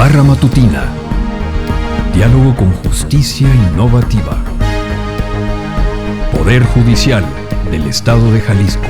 Barra Matutina. Diálogo con justicia innovativa. Poder Judicial del Estado de Jalisco.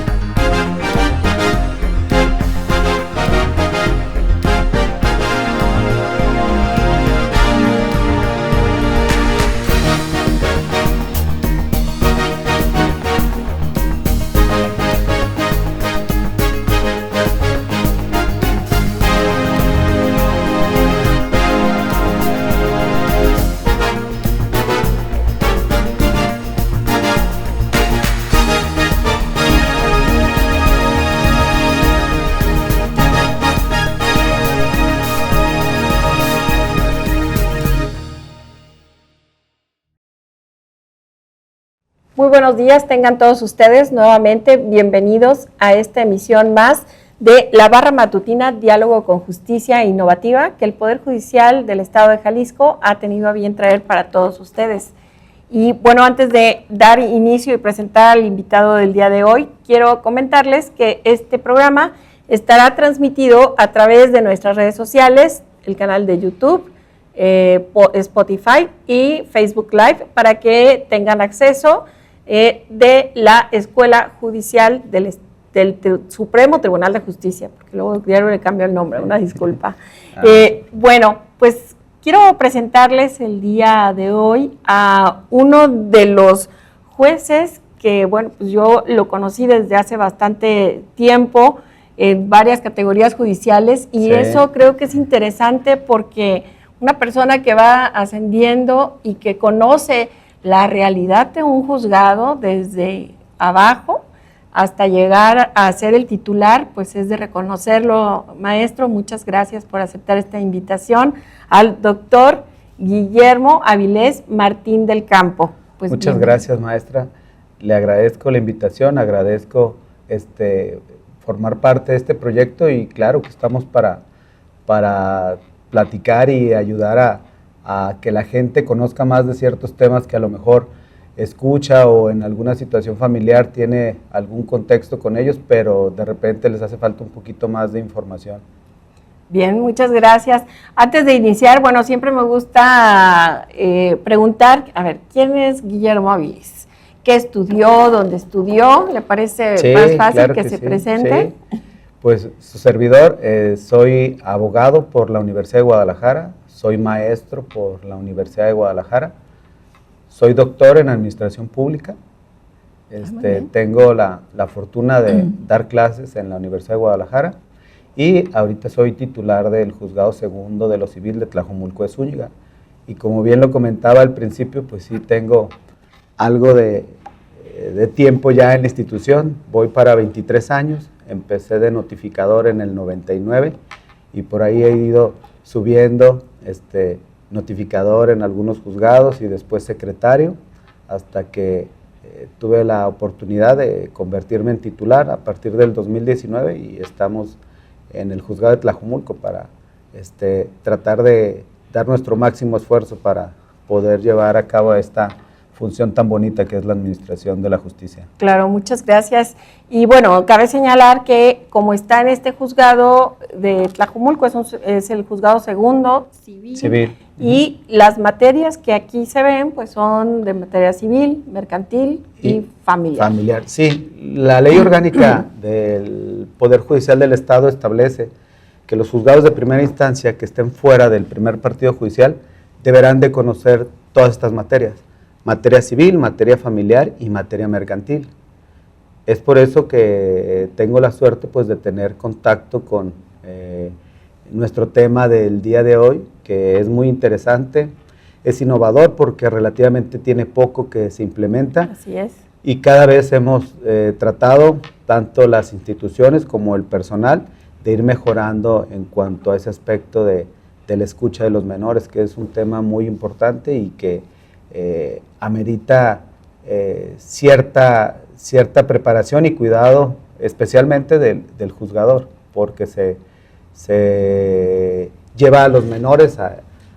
Muy buenos días, tengan todos ustedes nuevamente bienvenidos a esta emisión más de la Barra Matutina Diálogo con Justicia Innovativa que el Poder Judicial del Estado de Jalisco ha tenido a bien traer para todos ustedes. Y bueno, antes de dar inicio y presentar al invitado del día de hoy, quiero comentarles que este programa estará transmitido a través de nuestras redes sociales, el canal de YouTube, Spotify y Facebook Live, para que tengan acceso de la Escuela Judicial del Supremo Tribunal de Justicia, porque luego diario le cambio el nombre, una disculpa. Bueno, pues quiero presentarles el día de hoy a uno de los jueces que, bueno, pues yo lo conocí desde hace bastante tiempo en varias categorías judiciales y eso creo que es interesante porque una persona que va ascendiendo y que conoce la realidad de un juzgado desde abajo hasta llegar a ser el titular, pues es de reconocerlo, maestro. Muchas gracias por aceptar esta invitación al doctor Guillermo Avilés Martín del Campo. Pues muchas gracias, maestra. Le agradezco la invitación, agradezco formar parte de este proyecto y claro que estamos para platicar y ayudar a que la gente conozca más de ciertos temas que a lo mejor escucha o en alguna situación familiar tiene algún contexto con ellos, pero de repente les hace falta un poquito más de información. Bien, muchas gracias. Antes de iniciar, bueno, siempre me gusta preguntar, a ver, ¿quién es Guillermo Avilés? ¿Qué estudió? ¿Dónde estudió? ¿Le parece más fácil claro que se presente? Sí. Pues su servidor, soy abogado por la Universidad de Guadalajara, soy maestro por la Universidad de Guadalajara, soy doctor en Administración Pública, tengo la fortuna de dar clases en la Universidad de Guadalajara y ahorita soy titular del Juzgado Segundo de lo Civil de Tlajomulco de Zúñiga. Y como bien lo comentaba al principio, pues sí tengo algo de tiempo ya en la institución, voy para 23 años, empecé de notificador en el 99 y por ahí he ido subiendo notificador en algunos juzgados y después secretario, hasta que tuve la oportunidad de convertirme en titular a partir del 2019 y estamos en el juzgado de Tlajomulco para tratar de dar nuestro máximo esfuerzo para poder llevar a cabo esta función tan bonita que es la administración de la justicia. Claro, muchas gracias. Y bueno, cabe señalar que como está en este juzgado de Tlajomulco, es el juzgado segundo civil. Y las materias que aquí se ven, pues son de materia civil, mercantil y familiar. Familiar, sí. La ley orgánica del Poder Judicial del Estado establece que los juzgados de primera instancia que estén fuera del primer partido judicial deberán de conocer todas estas materias. Materia civil, materia familiar y materia mercantil. Es por eso que tengo la suerte pues, de tener contacto con nuestro tema del día de hoy, que es muy interesante, es innovador porque relativamente tiene poco que se implementa. Así es. Y cada vez hemos tratado, tanto las instituciones como el personal, de ir mejorando en cuanto a ese aspecto de la escucha de los menores, que es un tema muy importante y que amerita cierta preparación y cuidado, especialmente del juzgador, porque se lleva a los menores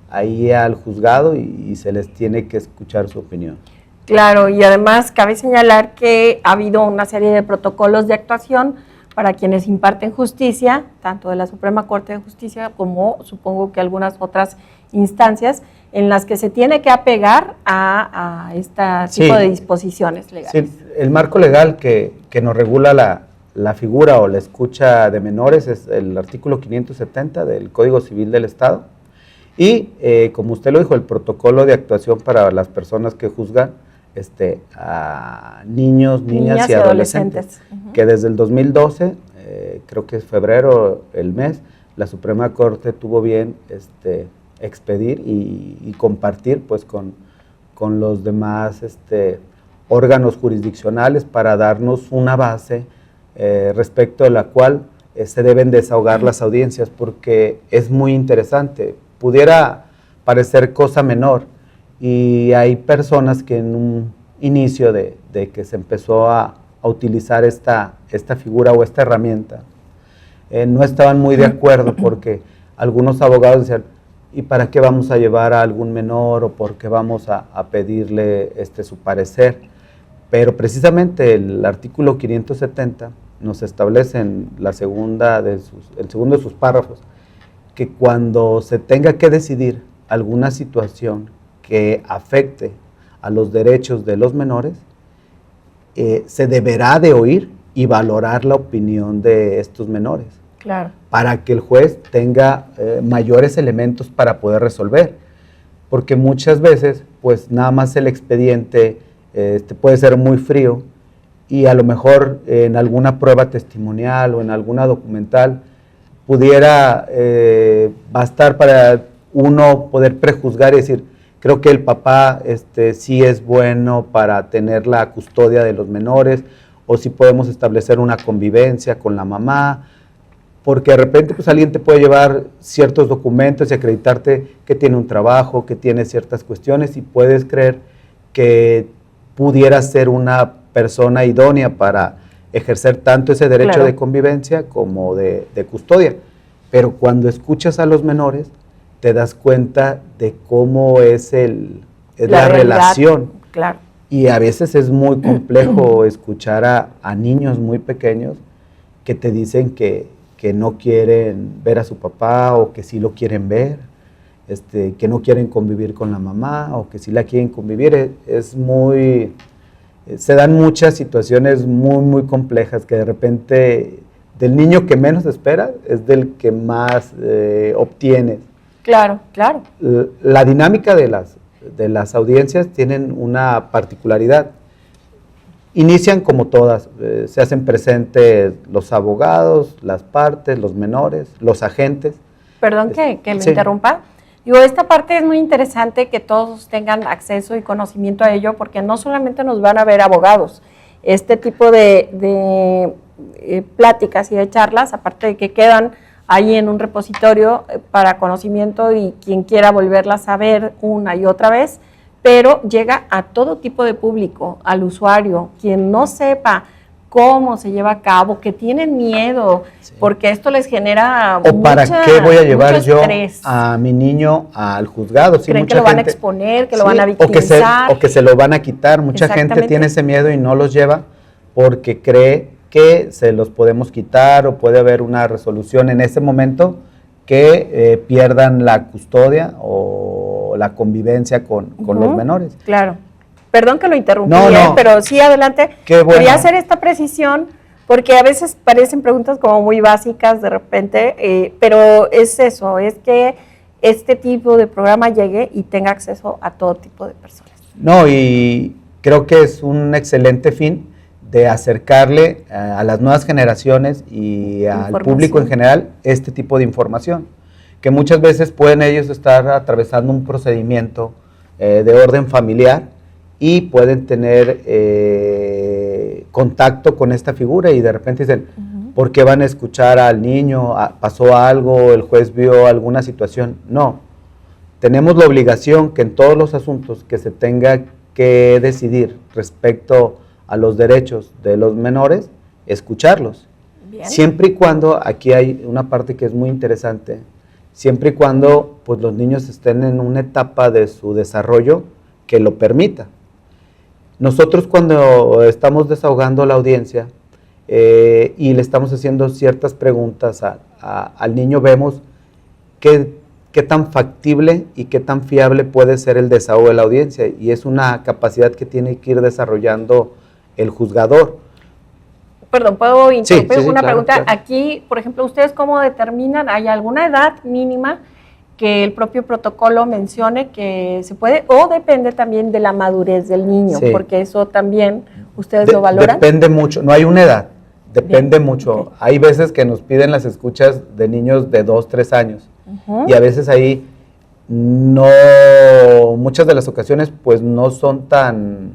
ahí al juzgado y se les tiene que escuchar su opinión. Claro, y además cabe señalar que ha habido una serie de protocolos de actuación para quienes imparten justicia, tanto de la Suprema Corte de Justicia como supongo que algunas otras instancias en las que se tiene que apegar a este tipo de disposiciones legales. Sí, el marco legal que nos regula la figura o la escucha de menores es el artículo 570 del Código Civil del Estado y, como usted lo dijo, el protocolo de actuación para las personas que juzgan a niños, niñas y adolescentes. Que desde el 2012, creo que es febrero el mes, la Suprema Corte tuvo bien expedir y compartir pues con los demás órganos jurisdiccionales para darnos una base respecto a la cual se deben desahogar las audiencias, porque es muy interesante. Pudiera parecer cosa menor, y hay personas que en un inicio de que se empezó a utilizar esta figura o esta herramienta, no estaban muy de acuerdo, porque algunos abogados decían, ¿y para qué vamos a llevar a algún menor o por qué vamos a pedirle su parecer? Pero precisamente el artículo 570 nos establece en el segundo de sus párrafos que cuando se tenga que decidir alguna situación que afecte a los derechos de los menores, se deberá de oír y valorar la opinión de estos menores. Claro. Para que el juez tenga mayores elementos para poder resolver. Porque muchas veces, pues nada más el expediente puede ser muy frío y a lo mejor en alguna prueba testimonial o en alguna documental pudiera bastar para uno poder prejuzgar y decir, creo que el papá sí es bueno para tener la custodia de los menores, o si podemos establecer una convivencia con la mamá, porque de repente pues alguien te puede llevar ciertos documentos y acreditarte que tiene un trabajo, que tiene ciertas cuestiones, y puedes creer que pudiera ser una persona idónea para ejercer tanto ese derecho claro. de convivencia como de custodia. Pero cuando escuchas a los menores, te das cuenta de cómo es la relación. Claro. Y a veces es muy complejo escuchar a niños muy pequeños que te dicen que no quieren ver a su papá, o que sí lo quieren ver, que no quieren convivir con la mamá, o que sí la quieren convivir. Se dan muchas situaciones muy, muy complejas que de repente del niño que menos espera es del que más obtienes. Claro, claro. La dinámica de las audiencias tienen una particularidad. Inician como todas, se hacen presentes los abogados, las partes, los menores, los agentes. Perdón que lo sí. interrumpa. Digo, esta parte es muy interesante, que todos tengan acceso y conocimiento a ello, porque no solamente nos van a ver abogados. Este tipo de pláticas y de charlas, aparte de que quedan ahí en un repositorio para conocimiento y quien quiera volverlas a ver una y otra vez, pero llega a todo tipo de público, al usuario, quien no sepa cómo se lleva a cabo, que tienen miedo, sí. Porque esto les genera ¿para qué voy a llevar yo estrés a mi niño al juzgado? Sí, creen que lo van a exponer, que lo van a victimizar. O que se lo van a quitar. Mucha gente tiene ese miedo y no los lleva porque cree que se los podemos quitar, o puede haber una resolución en ese momento que pierdan la custodia o la convivencia con los menores. Claro. Perdón que lo interrumpí, no. Pero sí, adelante. Qué bueno. Quería hacer esta precisión porque a veces parecen preguntas como muy básicas de repente, pero es eso, es que este tipo de programa llegue y tenga acceso a todo tipo de personas. No, y creo que es un excelente fin de acercarle a las nuevas generaciones y al público en general este tipo de información, que muchas veces pueden ellos estar atravesando un procedimiento de orden familiar y pueden tener contacto con esta figura y de repente dicen, ¿por qué van a escuchar al niño? ¿Pasó algo? ¿El juez vio alguna situación? No, tenemos la obligación que en todos los asuntos que se tenga que decidir respecto a los derechos de los menores, escucharlos. Bien. Siempre y cuando, aquí hay una parte que es muy interesante, siempre y cuando pues, los niños estén en una etapa de su desarrollo que lo permita. Nosotros cuando estamos desahogando la audiencia, y le estamos haciendo ciertas preguntas al niño. Vemos qué tan factible y qué tan fiable puede ser el desahogo de la audiencia, y es una capacidad que tiene que ir desarrollando el juzgador. Perdón, ¿puedo interrumpir sí, una claro, pregunta? claro. Aquí, por ejemplo, ¿ustedes cómo determinan? ¿Hay alguna edad mínima que el propio protocolo mencione que se puede, o depende también de la madurez del niño? Sí. Porque eso también ustedes lo valoran. Depende mucho, no hay una edad, depende Bien, mucho. ok. Hay veces que nos piden las escuchas de niños de 2, 3 años, Ujú. y a veces ahí muchas de las ocasiones pues no son tan,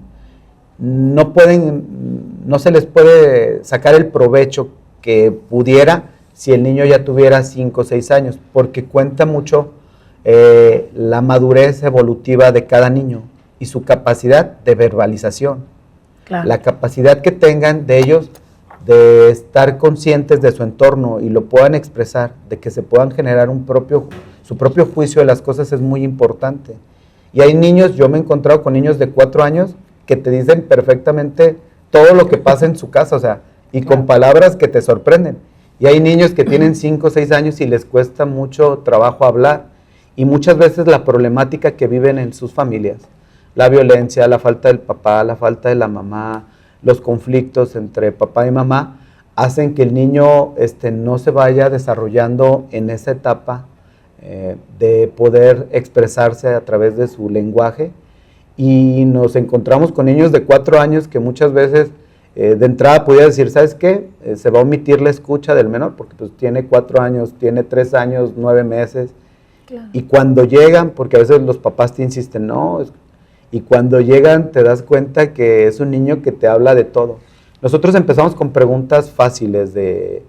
no se les puede sacar el provecho que pudiera si el niño ya tuviera 5 o 6 años, porque cuenta mucho la madurez evolutiva de cada niño y su capacidad de verbalización, Claro. la capacidad que tengan de ellos de estar conscientes de su entorno y lo puedan expresar, de que se puedan generar su propio juicio de las cosas, es muy importante. Y hay niños, yo me he encontrado con niños de 4 años que te dicen perfectamente todo lo que pasa en su casa, o sea, y Claro. con palabras que te sorprenden. Y hay niños que tienen 5 o 6 años y les cuesta mucho trabajo hablar, y muchas veces la problemática que viven en sus familias, la violencia, la falta del papá, la falta de la mamá, los conflictos entre papá y mamá, hacen que el niño no se vaya desarrollando en esa etapa de poder expresarse a través de su lenguaje. Y nos encontramos con niños de 4 años que muchas veces de entrada podía decir, ¿sabes qué? Se va a omitir la escucha del menor porque pues tiene 4 años, tiene 3 años, 9 meses. Claro. Y cuando llegan, porque a veces los papás te insisten, no, y cuando llegan te das cuenta que es un niño que te habla de todo. Nosotros empezamos con preguntas fáciles de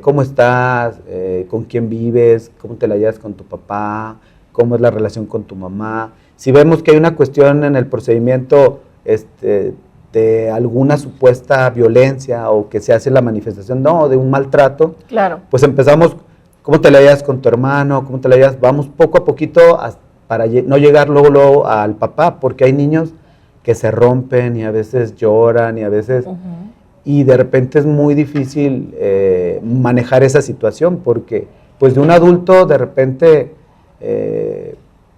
¿cómo estás? ¿Con quién vives? ¿Cómo te la llevas con tu papá? ¿Cómo es la relación con tu mamá? Si vemos que hay una cuestión en el procedimiento de alguna supuesta violencia o que se hace la manifestación de un maltrato, Claro. pues empezamos, ¿cómo te la llevas con tu hermano? ¿Cómo te la llevas? Vamos poco a poquito para no llegar luego al papá, porque hay niños que se rompen y a veces lloran y a veces... Ujú. Y de repente es muy difícil manejar esa situación, porque pues de un adulto de repente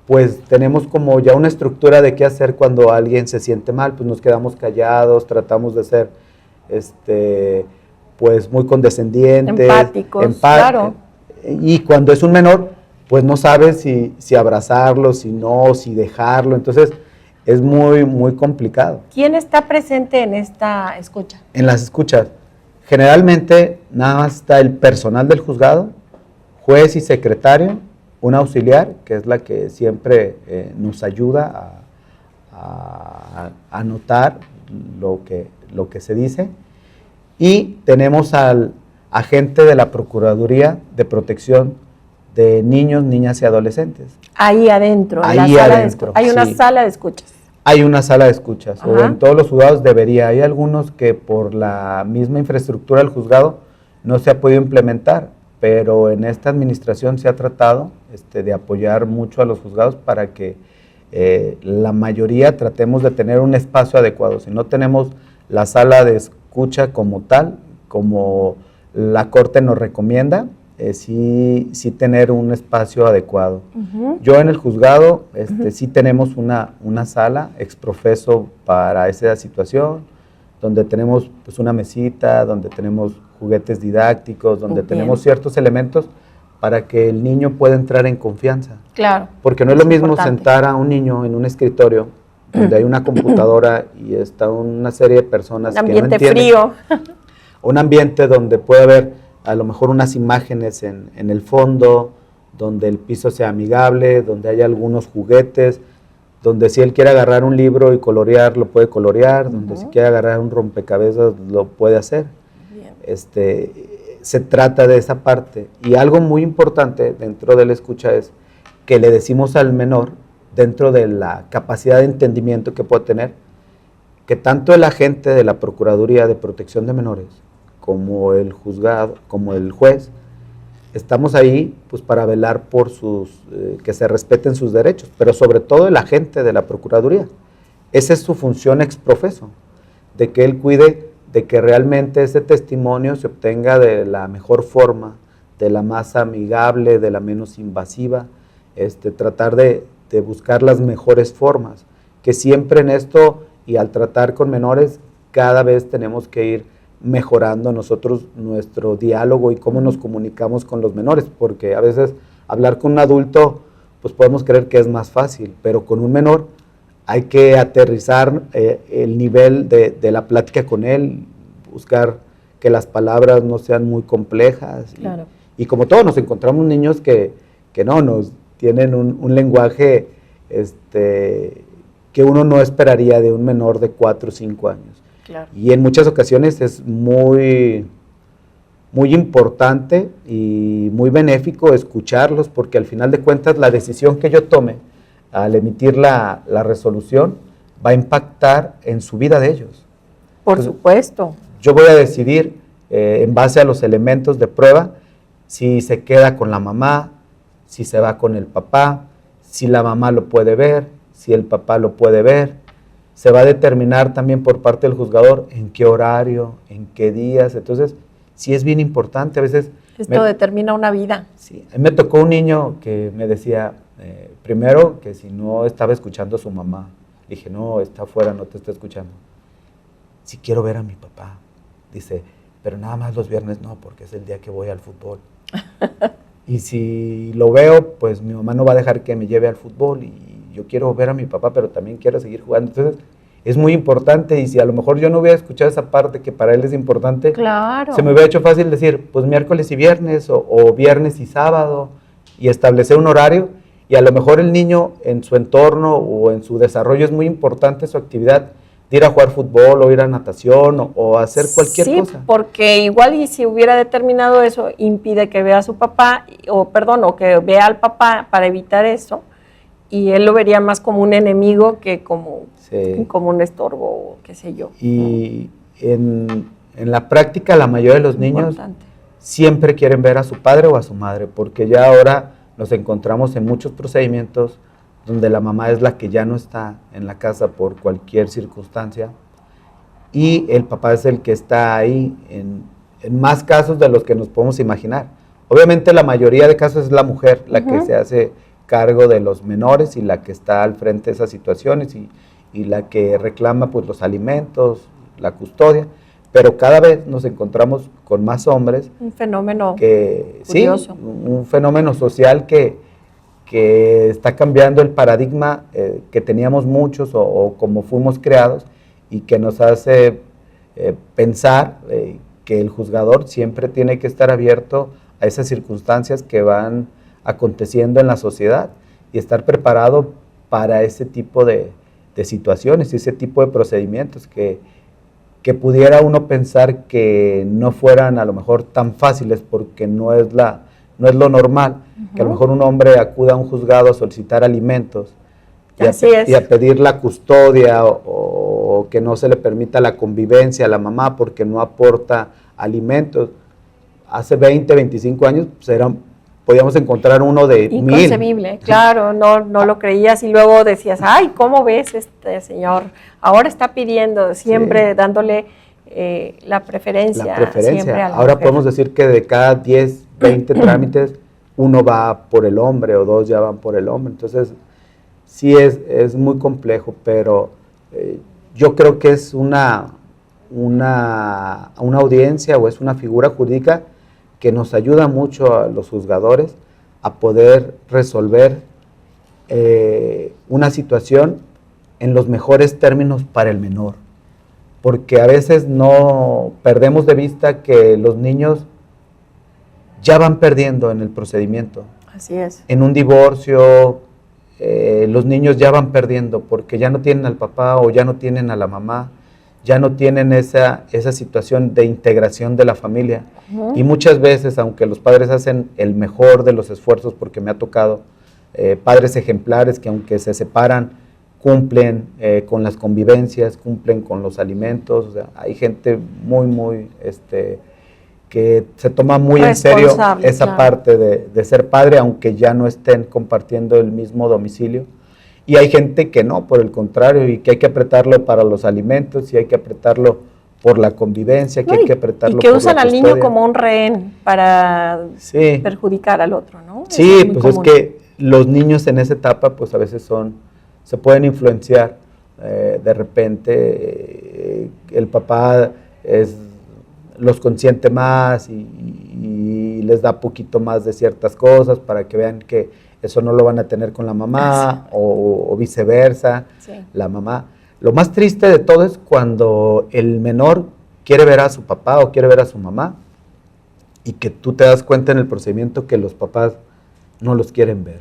pues tenemos como ya una estructura de qué hacer cuando alguien se siente mal, pues nos quedamos callados, tratamos de ser pues muy condescendientes, Empáticos, claro. Y cuando es un menor, pues no sabes si abrazarlo, si no, si dejarlo, entonces es muy, muy complicado. ¿Quién está presente en esta escucha? En las escuchas, generalmente nada más está el personal del juzgado, juez y secretario, un auxiliar, que es la que siempre nos ayuda a anotar lo que se dice, y tenemos al agente de la Procuraduría de Protección de Niños, Niñas y Adolescentes. Ahí adentro, en Ahí la sala adentro, hay una sí. sala de escuchas. Hay una sala de escuchas, o Ajá. en todos los juzgados debería. Hay algunos que por la misma infraestructura del juzgado no se ha podido implementar, pero en esta administración se ha tratado de apoyar mucho a los juzgados para que la mayoría tratemos de tener un espacio adecuado. Si no tenemos la sala de escucha como tal, como la Corte nos recomienda, sí tener un espacio adecuado. Ujú. Yo en el juzgado sí tenemos una sala exprofeso para esa situación, donde tenemos pues una mesita, donde tenemos juguetes didácticos, donde Bien. tenemos ciertos elementos para que el niño pueda entrar en confianza. Claro. Porque no es lo mismo importante. sentar a un niño en un escritorio donde hay una computadora y está una serie de personas Un que no ambiente entienden. frío. Un ambiente donde puede haber a lo mejor unas imágenes en el fondo, donde el piso sea amigable, donde haya algunos juguetes, donde si él quiere agarrar un libro y colorear, lo puede colorear, donde si quiere agarrar un rompecabezas, lo puede hacer. Bien. Se trata de esa parte. Y algo muy importante dentro de la escucha es que le decimos al menor, dentro de la capacidad de entendimiento que puede tener, que tanto el agente de la Procuraduría de Protección de Menores, como el juzgado, como el juez, estamos ahí pues para velar por que se respeten sus derechos, pero sobre todo el agente de la Procuraduría. Esa es su función ex profeso, de que él cuide de que realmente ese testimonio se obtenga de la mejor forma, de la más amigable, de la menos invasiva, tratar de buscar las mejores formas, que siempre en esto y al tratar con menores cada vez tenemos que ir mejorando nosotros nuestro diálogo y cómo nos comunicamos con los menores, porque a veces hablar con un adulto pues podemos creer que es más fácil, pero con un menor hay que aterrizar el nivel de la plática con él, buscar que las palabras no sean muy complejas. Claro. Y como todos nos encontramos niños que no, nos tienen un lenguaje que uno no esperaría de un menor de 4 o 5 años. Claro. Y en muchas ocasiones es muy, muy importante y muy benéfico escucharlos, porque al final de cuentas la decisión que yo tome al emitir la resolución va a impactar en su vida de ellos. Por supuesto. Yo voy a decidir en base a los elementos de prueba si se queda con la mamá, si se va con el papá, si la mamá lo puede ver, si el papá lo puede ver. Se va a determinar también por parte del juzgador en qué horario, en qué días. Entonces, sí es bien importante. A veces esto determina una vida. Sí, a mí me tocó un niño que me decía, primero, que si no estaba escuchando a su mamá. Le dije, no, está afuera, no te está escuchando. Sí quiero ver a mi papá. Dice, pero nada más los viernes no, porque es el día que voy al fútbol. Y si lo veo, pues mi mamá no va a dejar que me lleve al fútbol y yo quiero ver a mi papá, pero también quiero seguir jugando. Entonces, es muy importante, y si a lo mejor yo no hubiera escuchado esa parte que para él es importante, claro, se me hubiera hecho fácil decir, pues miércoles y viernes, o viernes y sábado, y establecer un horario, y a lo mejor el niño en su entorno o en su desarrollo es muy importante su actividad, de ir a jugar fútbol, o ir a natación, o hacer cualquier cosa. Sí, porque igual y si hubiera determinado eso, impide que vea a su papá, o que vea al papá para evitar eso, y él lo vería más como un enemigo que como un estorbo, qué sé yo. Y en la práctica la mayoría de los niños siempre quieren ver a su padre o a su madre, porque ya ahora nos encontramos en muchos procedimientos donde la mamá es la que ya no está en la casa por cualquier circunstancia y el papá es el que está ahí en más casos de los que nos podemos imaginar. Obviamente la mayoría de casos es la mujer la que se hace cargo de los menores y la que está al frente de esas situaciones y la que reclama pues los alimentos, la custodia, pero cada vez nos encontramos con más hombres. Un fenómeno curioso. Sí, un fenómeno social que está cambiando el paradigma que teníamos muchos o como fuimos creados y que nos hace pensar que el juzgador siempre tiene que estar abierto a esas circunstancias que van aconteciendo en la sociedad y estar preparado para ese tipo de situaciones y ese tipo de procedimientos que pudiera uno pensar que no fueran a lo mejor tan fáciles porque no es lo normal, que a lo mejor un hombre acuda a un juzgado a solicitar alimentos y a pedir la custodia o que no se le permita la convivencia a la mamá porque no aporta alimentos. Hace 20, 25 años pues podíamos encontrar uno de 1000. Inconcebible, claro, no lo creías y luego decías, ay, ¿cómo ves este señor? Ahora está pidiendo, siempre dándole la preferencia. Siempre a la Ahora mujer. podemos decir que de cada 10, 20 trámites, uno va por el hombre o 2 ya van por el hombre. Entonces, sí es muy complejo, pero yo creo que es una audiencia o es una figura jurídica que nos ayuda mucho a los juzgadores a poder resolver una situación en los mejores términos para el menor. Porque a veces no perdemos de vista que los niños ya van perdiendo en el procedimiento. Así es. En un divorcio, los niños ya van perdiendo porque ya no tienen al papá o ya no tienen a la mamá, ya no tienen esa situación de integración de la familia. Y muchas veces, aunque los padres hacen el mejor de los esfuerzos, porque me ha tocado padres ejemplares que aunque se separan, cumplen con las convivencias, cumplen con los alimentos. O sea, hay gente muy que se toma muy en serio esa parte de ser padre, aunque ya no estén compartiendo el mismo domicilio. Y hay gente que no, por el contrario, y que hay que apretarlo para los alimentos y hay que apretarlo por la convivencia, que hay que apretarlo. Y que por usan la al niño custodia. como un rehén para Sí. perjudicar al otro, ¿no? Sí, Eso es muy pues común. es que los niños en esa etapa, pues a veces se pueden influenciar. De repente el papá los consiente más y les da poquito más de ciertas cosas para que vean que eso no lo van a tener con la mamá o viceversa, Sí. la mamá. Lo más triste de todo es cuando el menor quiere ver a su papá o quiere ver a su mamá y que tú te das cuenta en el procedimiento que los papás no los quieren ver.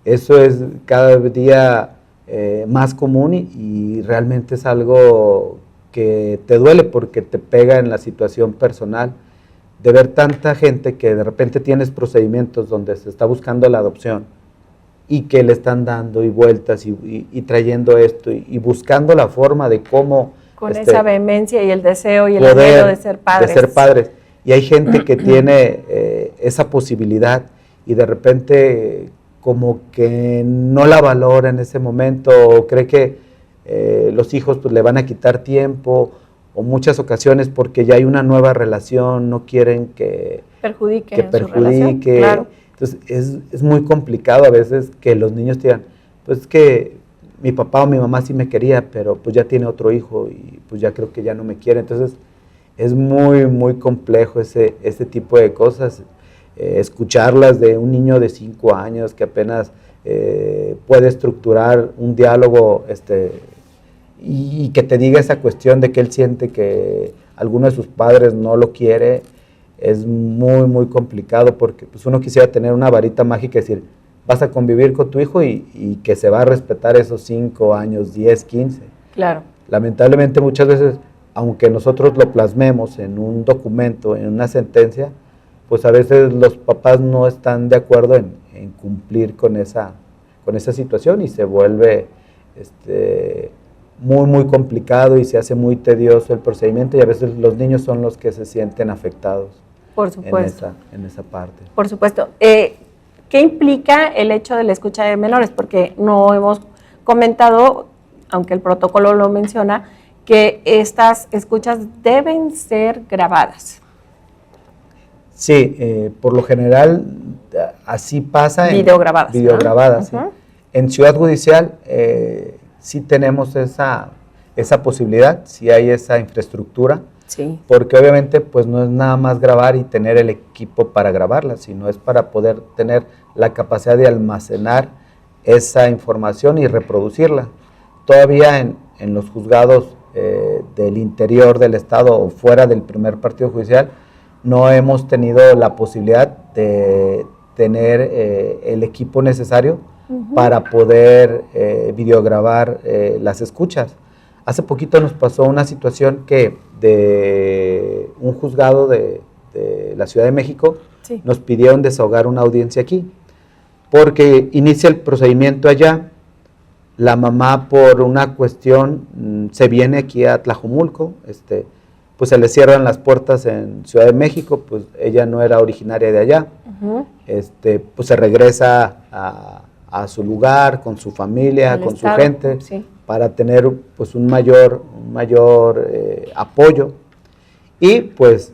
Eso es cada día más común y realmente es algo que te duele porque te pega en la situación personal de ver tanta gente que de repente tienes procedimientos donde se está buscando la adopción y que le están dando y vueltas y trayendo esto y buscando la forma de cómo Con esa vehemencia y el deseo y el anhelo de ser padres. Y hay gente que tiene esa posibilidad y de repente como que no la valora en ese momento o cree que los hijos pues, le van a quitar tiempo o muchas ocasiones porque ya hay una nueva relación, no quieren que perjudique. Su relación, claro. Entonces es muy complicado a veces que los niños digan, pues que mi papá o mi mamá sí me quería, pero pues ya tiene otro hijo y pues ya creo que ya no me quiere. Entonces es muy, muy complejo ese tipo de cosas. Escucharlas de un niño de 5 años que apenas puede estructurar un diálogo y que te diga esa cuestión de que él siente que alguno de sus padres no lo quiere, es muy, muy complicado porque pues, uno quisiera tener una varita mágica y decir, vas a convivir con tu hijo y que se va a respetar esos 5 años, 10, 15. Claro. Lamentablemente muchas veces, aunque nosotros lo plasmemos en un documento, en una sentencia, pues a veces los papás no están de acuerdo en cumplir con esa situación y se vuelve muy, muy complicado y se hace muy tedioso el procedimiento y a veces los niños son los que se sienten afectados. Por supuesto. En esa parte. Por supuesto. ¿Qué implica el hecho de la escucha de menores? Porque no hemos comentado, aunque el protocolo lo menciona, que estas escuchas deben ser grabadas. Sí, por lo general así pasa. Videograbadas. Videograbadas, ¿no? Sí. En Ciudad Judicial sí tenemos esa posibilidad, sí hay esa infraestructura, sí. Porque obviamente pues no es nada más grabar y tener el equipo para grabarla, sino es para poder tener la capacidad de almacenar esa información y reproducirla. Todavía en los juzgados del interior del estado o fuera del primer partido judicial, no hemos tenido la posibilidad de tener el equipo necesario para poder videograbar las escuchas. Hace poquito nos pasó una situación que de un juzgado de la Ciudad de México sí. Nos pidieron desahogar una audiencia aquí, porque inicia el procedimiento allá, la mamá por una cuestión se viene aquí a Tlajomulco, pues se le cierran las puertas en Ciudad de México, pues ella no era originaria de allá, pues se regresa a su lugar, con su familia, con su gente, sí. Para tener pues un mayor apoyo y pues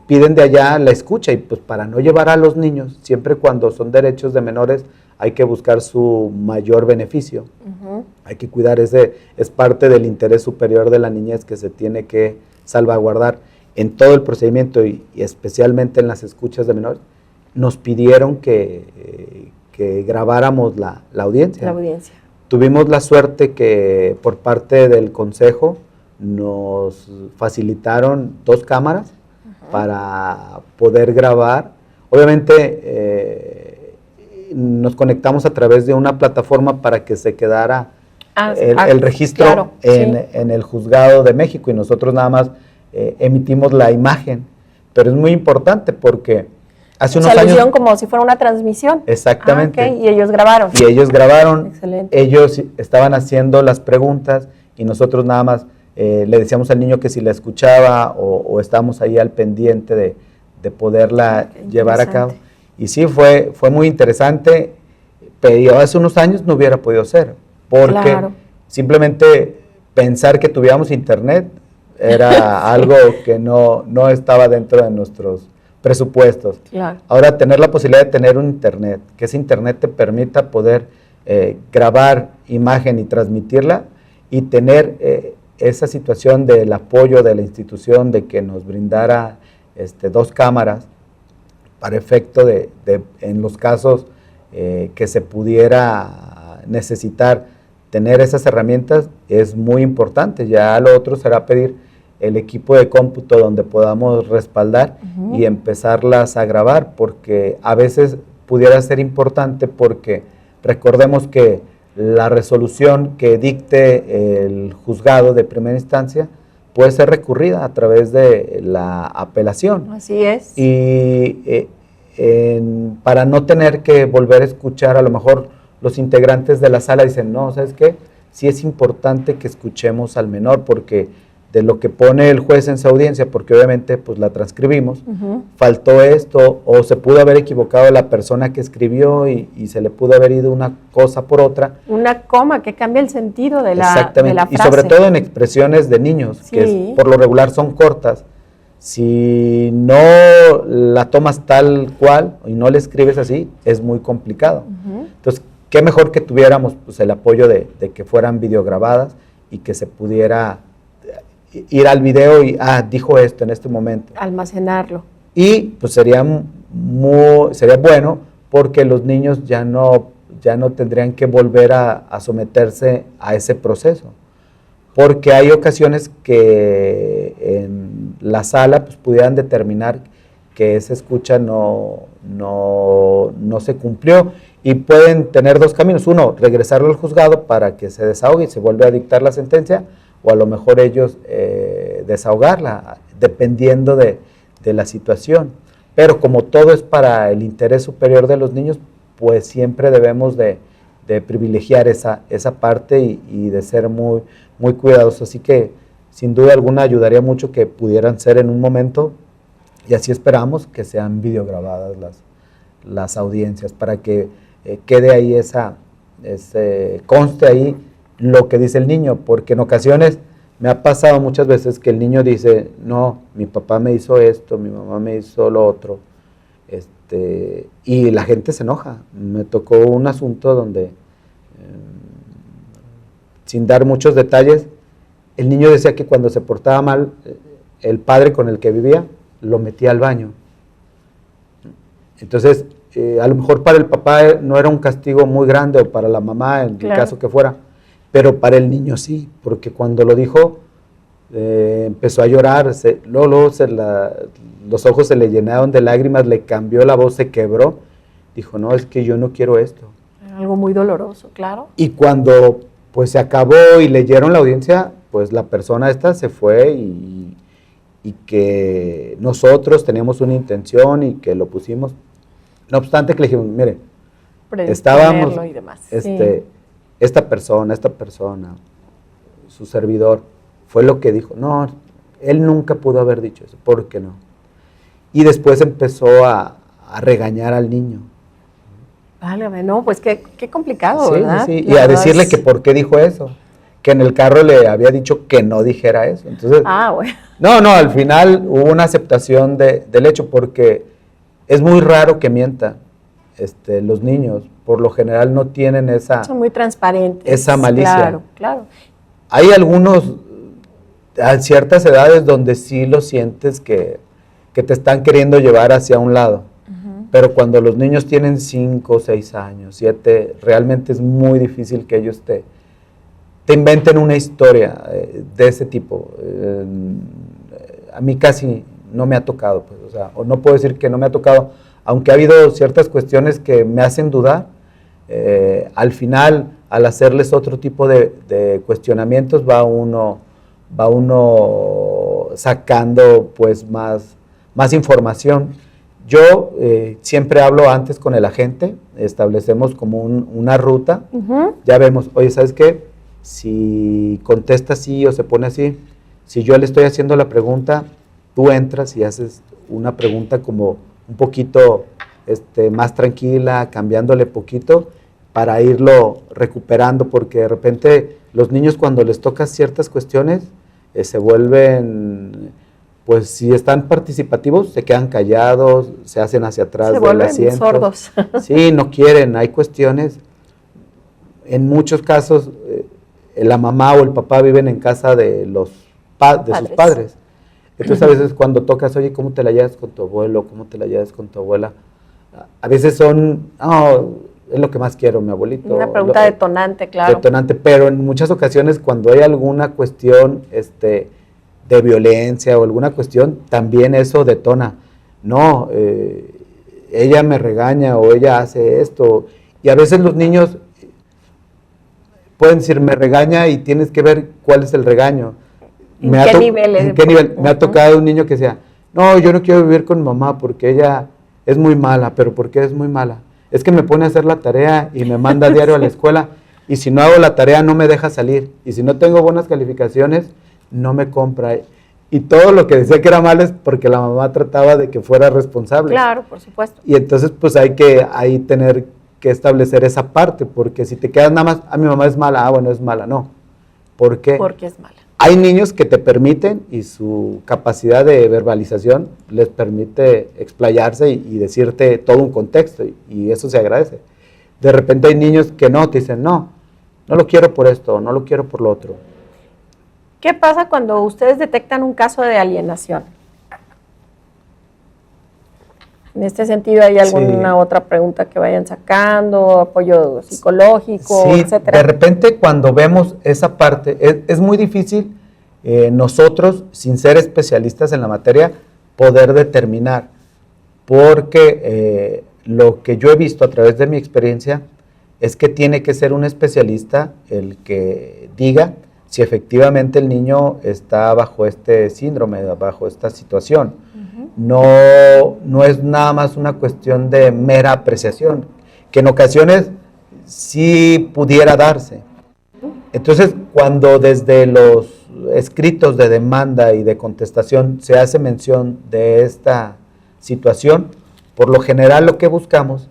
piden de allá la escucha y pues para no llevar a los niños, siempre cuando son derechos de menores hay que buscar su mayor beneficio, hay que cuidar, es parte del interés superior de la niñez que se tiene que salvaguardar en todo el procedimiento y especialmente en las escuchas de menores. Nos pidieron que grabáramos la audiencia. La audiencia. Tuvimos la suerte que por parte del consejo nos facilitaron 2 cámaras para poder grabar. Obviamente nos conectamos a través de una plataforma para que se quedara el registro claro, en el juzgado de México y nosotros nada más emitimos la imagen. Pero es muy importante porque hace unos años... hicieron como si fuera una transmisión. Exactamente. Okay. Y ellos grabaron. Excelente. Ellos estaban haciendo las preguntas y nosotros nada más le decíamos al niño que si la escuchaba o estábamos ahí al pendiente de poderla llevar a cabo. Y sí, fue muy interesante, pero hace unos años no hubiera podido ser, porque simplemente pensar que tuviéramos internet era algo que no estaba dentro de nuestros presupuestos. Claro. Ahora, tener la posibilidad de tener un internet, que ese internet te permita poder grabar imagen y transmitirla, y tener esa situación del apoyo de la institución de que nos brindara 2 cámaras para efecto de en los casos que se pudiera necesitar tener esas herramientas, es muy importante. Ya lo otro será pedir el equipo de cómputo donde podamos respaldar y empezarlas a grabar, porque a veces pudiera ser importante, porque recordemos que la resolución que dicte el juzgado de primera instancia puede ser recurrida a través de la apelación. Así es. Y para no tener que volver a escuchar, a lo mejor los integrantes de la sala dicen, no, ¿sabes qué? Sí es importante que escuchemos al menor, porque de lo que pone el juez en su audiencia, porque obviamente pues la transcribimos, faltó esto, o se pudo haber equivocado la persona que escribió y se le pudo haber ido una cosa por otra. Una coma que cambia el sentido de la Exactamente, frase. y sobre todo en expresiones de niños, Sí. que por lo regular son cortas. Si no la tomas tal cual y no le escribes así, es muy complicado. Entonces, qué mejor que tuviéramos pues, el apoyo de que fueran videograbadas y que se pudiera ir al video y, dijo esto en este momento. Almacenarlo. Y pues sería bueno, porque los niños ya no tendrían que volver a someterse a ese proceso. Porque hay ocasiones que en la sala pues, pudieran determinar que esa escucha no se cumplió, y pueden tener 2 caminos: uno, regresarlo al juzgado para que se desahogue y se vuelve a dictar la sentencia, o a lo mejor ellos desahogarla, dependiendo de la situación. Pero como todo es para el interés superior de los niños, pues siempre debemos de privilegiar esa parte y de ser muy, muy cuidadosos. Así que sin duda alguna ayudaría mucho que pudieran ser en un momento, y así esperamos que sean videograbadas las audiencias, para que quede ahí conste ahí lo que dice el niño, porque en ocasiones me ha pasado muchas veces que el niño dice, no, mi papá me hizo esto, mi mamá me hizo lo otro, y la gente se enoja. Me tocó un asunto donde, sin dar muchos detalles, el niño decía que cuando se portaba mal, el padre con el que vivía lo metía al baño. Entonces, a lo mejor para el papá no era un castigo muy grande, o para la mamá, en el caso que fuera, pero para el niño sí, porque cuando lo dijo, empezó a llorar, luego los ojos se le llenaron de lágrimas, le cambió la voz, se quebró, dijo, no, es que yo no quiero esto. Algo muy doloroso, claro. Y cuando pues se acabó y leyeron la audiencia, pues la persona esta se fue, y que nosotros teníamos una intención y que lo pusimos. No obstante que le dijimos, mire, estábamos, y demás. esta persona, su servidor, fue lo que dijo. No, él nunca pudo haber dicho eso, ¿por qué no? Y después empezó a regañar al niño. Válgame, no, pues qué complicado, sí, ¿verdad? Sí, y a decirle que por qué dijo eso, que en el carro le había dicho que no dijera eso. Entonces, bueno. No, al final hubo una aceptación del hecho, porque es muy raro que mientan. Los niños, por lo general, no tienen son muy transparentes. Esa malicia. Claro. Hay algunos, a ciertas edades, donde sí lo sientes que te están queriendo llevar hacia un lado. Pero cuando los niños tienen 5, 6 años, 7, realmente es muy difícil que ellos te inventen una historia de ese tipo. A mí casi no me ha tocado, pues, o no puedo decir que no me ha tocado, aunque ha habido ciertas cuestiones que me hacen dudar. Al final, al hacerles otro tipo de cuestionamientos, va uno sacando pues más información. Yo siempre hablo antes con el agente, establecemos como una ruta, ya vemos, oye, ¿sabes qué? Si contesta así o se pone así, si yo le estoy haciendo la pregunta, tú entras y haces una pregunta como un poquito más tranquila, cambiándole poquito, para irlo recuperando, porque de repente los niños, cuando les tocas ciertas cuestiones, se vuelven, pues si están participativos, se quedan callados, se hacen hacia atrás del asiento. Se vuelven sordos. Sí, no quieren, hay cuestiones, en muchos casos, la mamá o el papá viven en casa de sus padres. Entonces a veces cuando tocas, oye, ¿cómo te la llevas con tu abuelo? ¿Cómo te la llevas con tu abuela? A veces es lo que más quiero, mi abuelito. Una pregunta detonante, claro. Detonante, pero en muchas ocasiones cuando hay alguna cuestión de violencia o alguna cuestión, también eso detona. No, ella me regaña o ella hace esto. Y a veces los niños pueden decir, me regaña y tienes que ver cuál es el regaño. ¿En qué nivel? Me ha tocado un niño que decía, no, yo no quiero vivir con mamá porque ella es muy mala. ¿Pero por qué es muy mala? Es que me pone a hacer la tarea y me manda diario a la escuela y si no hago la tarea no me deja salir y si no tengo buenas calificaciones no me compra. Y todo lo que decía que era malo es porque la mamá trataba de que fuera responsable. Claro, por supuesto. Y entonces pues hay que tener que establecer esa parte, porque si te quedas nada más, mi mamá es mala, bueno, es mala, no. ¿Por qué? Porque es mala. Hay niños que te permiten y su capacidad de verbalización les permite explayarse y decirte todo un contexto y eso se agradece. De repente hay niños que no, te dicen, no lo quiero por esto, no lo quiero por lo otro. ¿Qué pasa cuando ustedes detectan un caso de alienación? En este sentido, ¿hay alguna otra pregunta que vayan sacando, apoyo psicológico, etcétera? De repente cuando vemos esa parte, es muy difícil nosotros, sin ser especialistas en la materia, poder determinar, porque lo que yo he visto a través de mi experiencia es que tiene que ser un especialista el que diga si efectivamente el niño está bajo este síndrome, bajo esta situación. No es nada más una cuestión de mera apreciación, que en ocasiones sí pudiera darse. Entonces, cuando desde los escritos de demanda y de contestación se hace mención de esta situación, por lo general lo que buscamos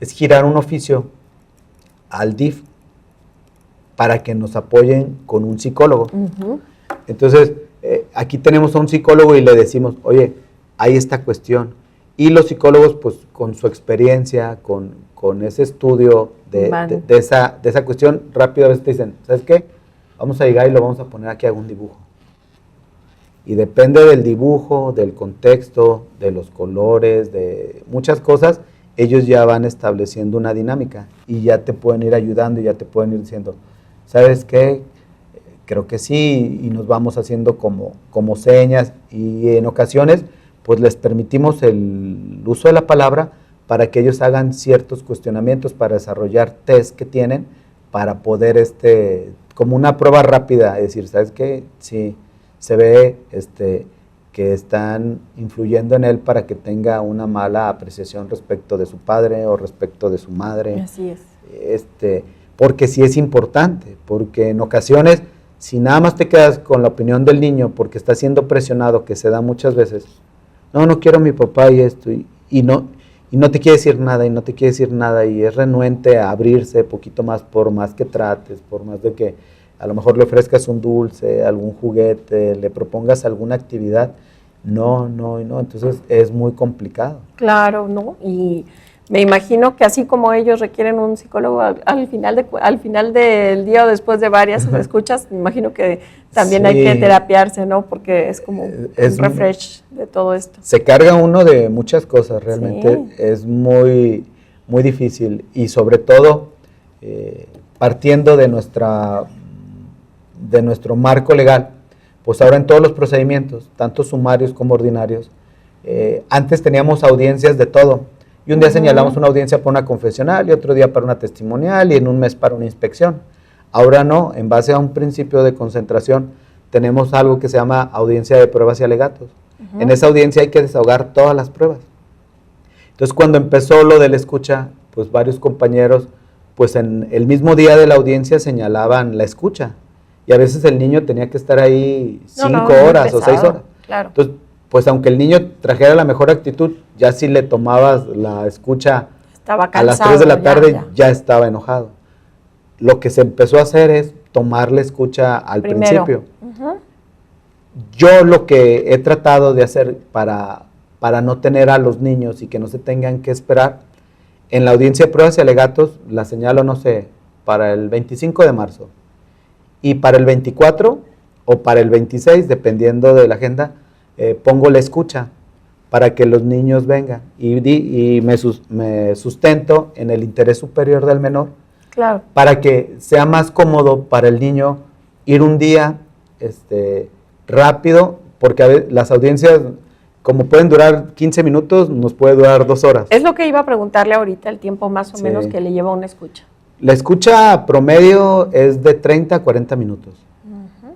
es girar un oficio al DIF para que nos apoyen con un psicólogo. Entonces, aquí tenemos a un psicólogo y le decimos, oye, hay esta cuestión. Y los psicólogos, pues, con su experiencia, con ese estudio de esa cuestión, rápido a veces te dicen, ¿sabes qué? Vamos a llegar y lo vamos a poner aquí a un dibujo. Y depende del dibujo, del contexto, de los colores, de muchas cosas, ellos ya van estableciendo una dinámica y ya te pueden ir ayudando y ya te pueden ir diciendo, ¿sabes qué? Creo que sí, y nos vamos haciendo como señas y en ocasiones pues les permitimos el uso de la palabra para que ellos hagan ciertos cuestionamientos para desarrollar test que tienen para poder, como una prueba rápida, es decir, ¿sabes qué? Sí, se ve que están influyendo en él para que tenga una mala apreciación respecto de su padre o respecto de su madre. Así es. Porque sí es importante, porque en ocasiones, si nada más te quedas con la opinión del niño porque está siendo presionado, que se da muchas veces, no quiero a mi papá y esto, y no te quiere decir nada, y no te quiere decir nada, y es renuente a abrirse poquito más, por más que trates, por más de que a lo mejor le ofrezcas un dulce, algún juguete, le propongas alguna actividad, no, entonces es muy complicado. Claro, ¿no? Y me imagino que así como ellos requieren un psicólogo al final del día o después de varias escuchas, me imagino que también hay que terapiarse, ¿no? Porque es como un refresh de todo esto. Se carga uno de muchas cosas, realmente es muy, muy difícil y sobre todo partiendo de nuestro marco legal, pues ahora en todos los procedimientos, tanto sumarios como ordinarios, antes teníamos audiencias de todo. Y un día señalamos una audiencia para una confesional y otro día para una testimonial y en un mes para una inspección. Ahora no, en base a un principio de concentración, tenemos algo que se llama audiencia de pruebas y alegatos. En esa audiencia hay que desahogar todas las pruebas. Entonces, cuando empezó lo de la escucha, pues varios compañeros, pues en el mismo día de la audiencia señalaban la escucha. Y a veces el niño tenía que estar ahí 5 horas o 6 horas. Claro. Entonces, pues aunque el niño trajera la mejor actitud, ya si le tomabas la escucha a las 3 de la tarde, ya estaba enojado. Lo que se empezó a hacer es tomar la escucha al principio. Yo lo que he tratado de hacer para no tener a los niños y que no se tengan que esperar, en la audiencia de pruebas y alegatos la señalo, no sé, para el 25 de marzo. Y para el 24 o para el 26, dependiendo de la agenda, pongo la escucha para que los niños vengan. Y me sustento en el interés superior del menor, claro, para que sea más cómodo para el niño ir un día rápido, porque a veces las audiencias, como pueden durar 15 minutos, nos puede durar 2 horas. Es lo que iba a preguntarle ahorita, el tiempo más o Sí. menos que le lleva una escucha. La escucha promedio es de 30 a 40 minutos.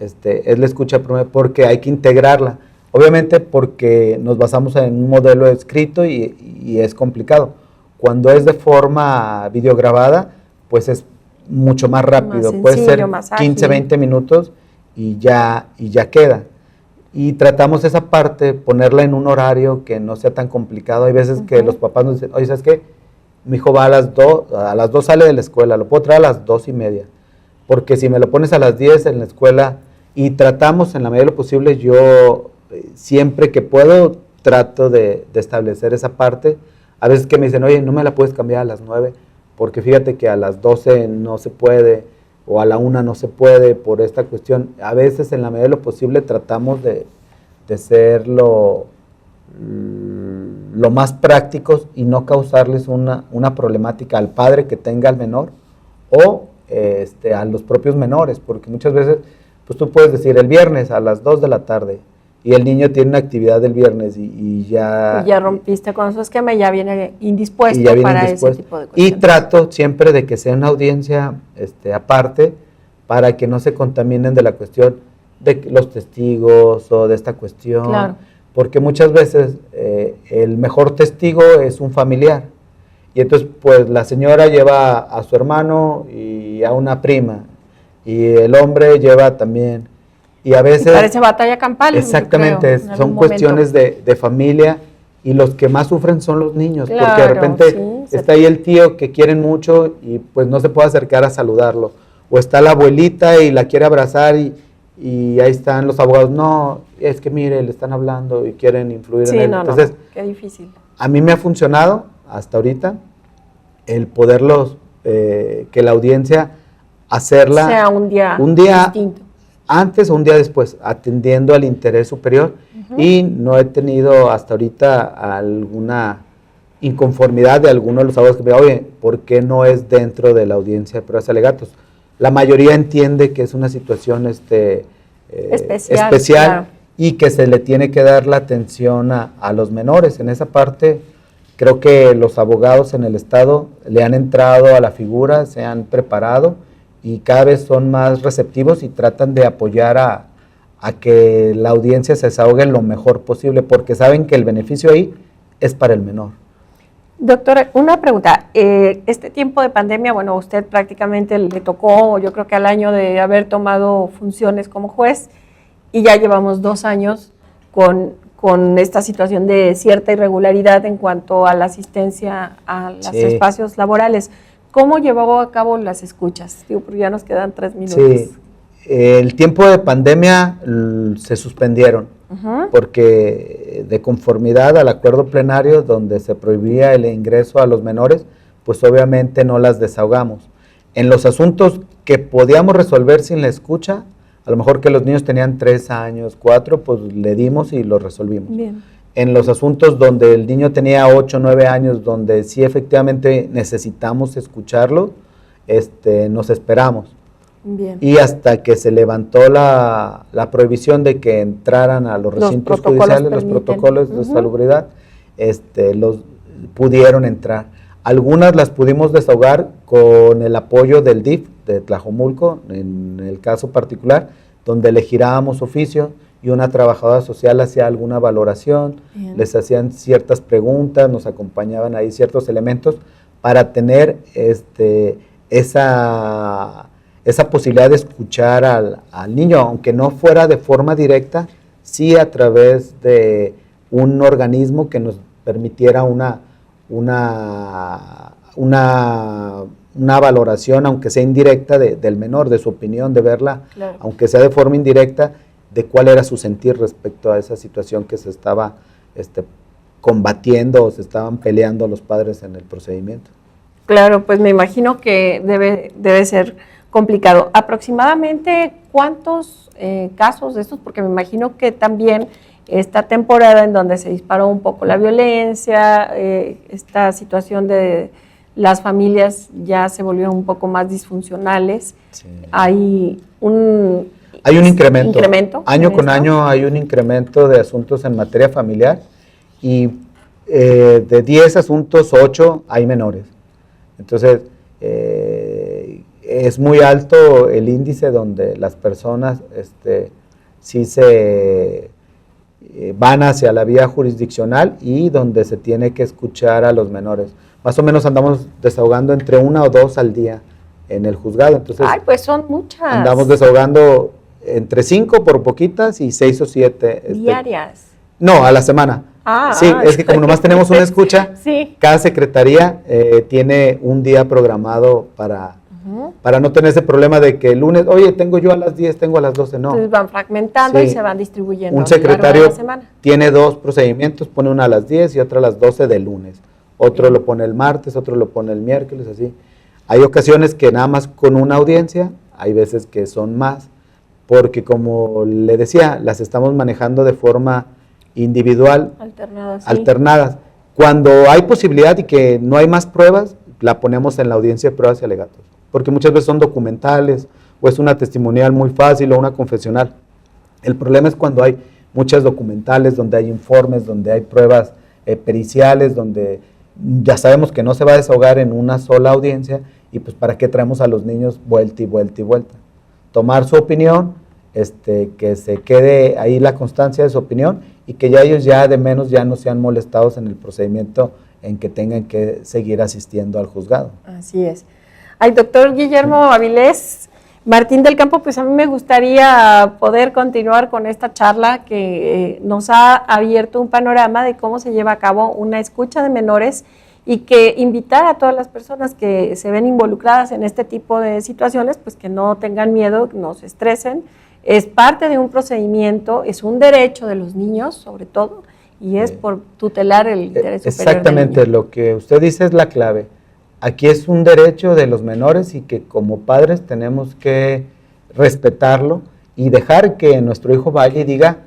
Es la escucha promedio porque hay que integrarla. Obviamente porque nos basamos en un modelo escrito y es complicado. Cuando es de forma videograbada, pues es mucho más rápido. Más puede sencillo, ser más 15, ágil. 20 minutos y ya queda. Y tratamos esa parte, ponerla en un horario que no sea tan complicado. Hay veces que los papás nos dicen, oye, ¿sabes qué? Mi hijo va a las 2 sale de la escuela, lo puedo traer a las 2:30. Porque si me lo pones a las 10 en la escuela, y tratamos en la medida de lo posible, yo siempre que puedo trato de establecer esa parte. A veces que me dicen, oye, no me la puedes cambiar a las 9, porque fíjate que a las 12 no se puede, o a la 1 no se puede por esta cuestión. A veces en la medida de lo posible tratamos de ser lo más prácticos y no causarles una problemática al padre que tenga al menor o a los propios menores, porque muchas veces pues tú puedes decir el viernes a las 2 de la tarde y el niño tiene una actividad del viernes y ya... Y ya rompiste con su esquema y ya viene indispuesto para ese tipo de Y cuestiones. trato siempre de que sea una audiencia aparte para que no se contaminen de la cuestión de los testigos o de esta cuestión. Claro. Porque muchas veces el mejor testigo es un familiar. Y entonces, pues, la señora lleva a su hermano y a una prima. Y el hombre lleva también. Y a veces... Y parece batalla campal. Exactamente, creo, son cuestiones de familia. Y los que más sufren son los niños. Claro, porque de repente sí, está ahí el tío que quieren mucho y pues no se puede acercar a saludarlo. O está la abuelita y la quiere abrazar y ahí están los abogados. No, es que mire, le están hablando y quieren influir en él. Entonces, qué difícil. a mí me ha funcionado hasta ahorita el poderlos, que la audiencia hacerla sea un día distinto. Antes o un día después, atendiendo al interés superior. Y no he tenido hasta ahorita alguna inconformidad de alguno de los abogados que me digan, oye, ¿por qué no es dentro de la audiencia de pruebas y alegatos? La mayoría entiende que es una situación especial claro. Y que se le tiene que dar la atención a los menores. En esa parte, creo que los abogados en el Estado le han entrado a la figura, se han preparado y cada vez son más receptivos y tratan de apoyar a que la audiencia se desahogue lo mejor posible, porque saben que el beneficio ahí es para el menor. Doctora, una pregunta. Este tiempo de pandemia, bueno, a usted prácticamente le tocó, yo creo que al año de haber tomado funciones como juez, y ya llevamos 2 años con esta situación de cierta irregularidad en cuanto a la asistencia a los espacios laborales. ¿Cómo llevó a cabo las escuchas? Digo, porque ya nos quedan 3 minutos. Sí, el tiempo de pandemia se suspendieron porque de conformidad al acuerdo plenario donde se prohibía el ingreso a los menores, pues obviamente no las desahogamos. En los asuntos que podíamos resolver sin la escucha, a lo mejor que los niños tenían 3 años, 4, pues le dimos y los resolvimos. Bien. En los asuntos donde el niño tenía 8, 9 años, donde sí efectivamente necesitamos escucharlo, nos esperamos. Bien. Y hasta que se levantó la prohibición de que entraran a los recintos judiciales, los protocolos de salubridad, los pudieron entrar. Algunas las pudimos desahogar con el apoyo del DIF de Tlajomulco, en el caso particular, donde le girábamos oficio y una trabajadora social hacía alguna valoración, les hacían ciertas preguntas, nos acompañaban ahí ciertos elementos para tener esa posibilidad de escuchar al niño, aunque no fuera de forma directa, sí a través de un organismo que nos permitiera una valoración, aunque sea indirecta, del menor, de su opinión, de verla, aunque sea de forma indirecta, de cuál era su sentir respecto a esa situación que se estaba combatiendo o se estaban peleando los padres en el procedimiento. Claro, pues me imagino que debe ser complicado. ¿Aproximadamente cuántos casos de estos? Porque me imagino que también esta temporada en donde se disparó un poco la violencia, esta situación de las familias ya se volvieron un poco más disfuncionales. Sí. Hay un incremento. Año con año hay un incremento de asuntos en materia familiar y de 10 asuntos, 8 hay menores. Entonces, es muy alto el índice donde las personas sí se van hacia la vía jurisdiccional y donde se tiene que escuchar a los menores. Más o menos andamos desahogando entre 1 o 2 al día en el juzgado. Entonces, ay, pues son muchas. Andamos desahogando entre 5 por poquitas y 6 o 7. ¿Diarias? No, a la semana. Sí, es que como nomás tenemos una escucha, sí. Cada secretaría tiene un día programado para no tener ese problema de que el lunes, oye, tengo yo a las 10, tengo a las 12, no. Entonces van fragmentando y se van distribuyendo. Un secretario tiene 2 procedimientos, pone una a las 10 y otra a las 12 del lunes. Otro lo pone el martes, otro lo pone el miércoles, así. Hay ocasiones que nada más con una audiencia, hay veces que son más, porque como le decía, las estamos manejando de forma individual, alternadas. Cuando hay posibilidad y que no hay más pruebas, la ponemos en la audiencia de pruebas y alegatos, porque muchas veces son documentales, o es una testimonial muy fácil, o una confesional. El problema es cuando hay muchas documentales, donde hay informes, donde hay pruebas periciales, donde ya sabemos que no se va a desahogar en una sola audiencia, y pues para qué traemos a los niños vuelta y vuelta y vuelta. Tomar su opinión, que se quede ahí la constancia de su opinión, y que ya ellos ya de menos ya no sean molestados en el procedimiento en que tengan que seguir asistiendo al juzgado. Así es. Ay, doctor Guillermo Avilés Martín del Campo, pues a mí me gustaría poder continuar con esta charla que nos ha abierto un panorama de cómo se lleva a cabo una escucha de menores y que invitar a todas las personas que se ven involucradas en este tipo de situaciones, pues que no tengan miedo, no se estresen. Es parte de un procedimiento, es un derecho de los niños, sobre todo, y es por tutelar el interés superior. Exactamente, lo que usted dice es la clave. Aquí es un derecho de los menores y que como padres tenemos que respetarlo y dejar que nuestro hijo vaya y diga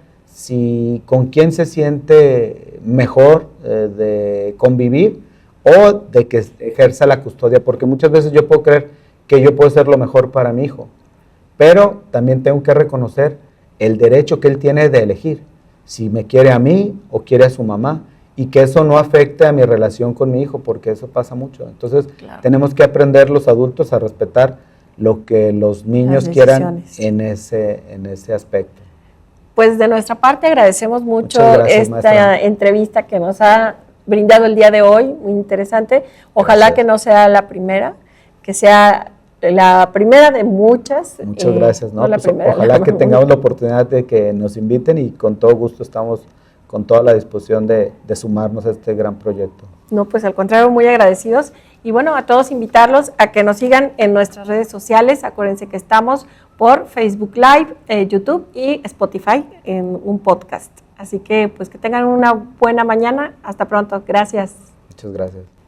con quién se siente mejor de convivir o de que ejerza la custodia, porque muchas veces yo puedo creer que yo puedo ser lo mejor para mi hijo, pero también tengo que reconocer el derecho que él tiene de elegir, si me quiere a mí o quiere a su mamá, y que eso no afecte a mi relación con mi hijo, porque eso pasa mucho. Entonces, tenemos que aprender los adultos a respetar lo que los niños quieran en ese aspecto. Pues de nuestra parte agradecemos mucho esta entrevista que nos ha brindado el día de hoy, muy interesante. Ojalá que no sea la primera, que sea la primera de muchas. Muchas gracias. No, pues ojalá que tengamos la oportunidad de que nos inviten y con todo gusto estamos con toda la disposición de sumarnos a este gran proyecto. No, pues al contrario, muy agradecidos. Y bueno, a todos invitarlos a que nos sigan en nuestras redes sociales. Acuérdense que estamos por Facebook Live, YouTube y Spotify en un podcast. Así que pues que tengan una buena mañana. Hasta pronto. Gracias. Muchas gracias.